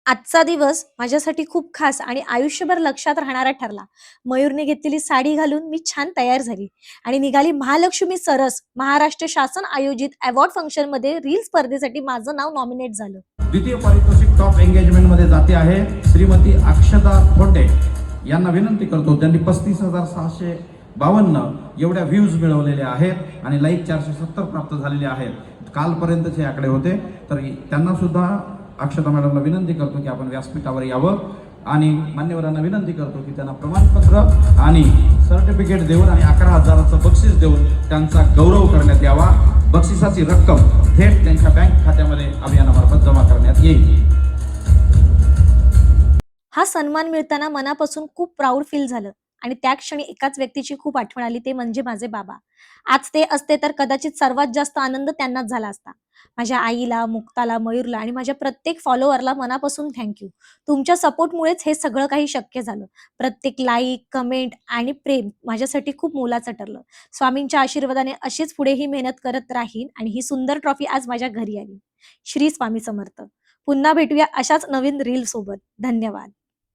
आजचा दिवस माझ्यासाठी खूप खास आणि आयुष्यभर लक्षात राहणारा ठरला. मयूरने घेतलेली साडी घालून मी छान तयार झाली आणि निघाली महालक्ष्मी सरस महाराष्ट्र शासन आयोजित अवॉर्ड फंक्शनमध्ये रील स्पर्धेसाठी माझं नाव नॉमिनेट झालं. द्वितीय पारितोषिक टॉप एंगेजमेंट मध्ये जाते आहे श्रीमती अक्षता फोंडे यांना विनंती करतो. त्यांनी 35,652 एवढ्या व्ह्यूज मिळवलेले आहेत आणि लाईक 470 प्राप्त झालेले आहेत. कालपर्यंतचे आकडे होते. तर त्यांना सुद्धा अक्षता मॅडमला विनंती करतो की आपण व्यासपीठावर यावं आणि मान्यवरांना विनंती करतो की त्यांना प्रमाणपत्र आणि सर्टिफिकेट देऊन आणि 11,000चं बक्षीस देऊन त्यांचा गौरव करण्यात यावा. बक्षिसाची रक्कम थेट त्यांच्या बँक खात्यामध्ये अभियानामार्फत जमा करण्यात येईल. हा सन्मान मिळताना मनापासून खूप प्राऊड फील झालं आणि त्या क्षणी एकाच व्यक्तीची खूप आठवण आली, ते म्हणजे माझे बाबा. आज ते असते तर कदाचित सर्वात जास्त आनंद त्यांनाच झाला असता. माझ्या आईला, मुक्ताला, मयूरला आणि माझ्या प्रत्येक फॉलोअरला मनापासून थँक तुमच्या सपोर्टमुळेच हे सगळं काही शक्य झालं. प्रत्येक लाईक, कमेंट आणि प्रेम माझ्यासाठी खूप मोलाचं ठरलं. स्वामींच्या आशीर्वादाने अशीच पुढेही मेहनत करत राहीन आणि ही सुंदर ट्रॉफी आज माझ्या घरी आली. श्री स्वामी समर्थ. पुन्हा भेटूया अशाच नवीन रील सोबत. धन्यवाद.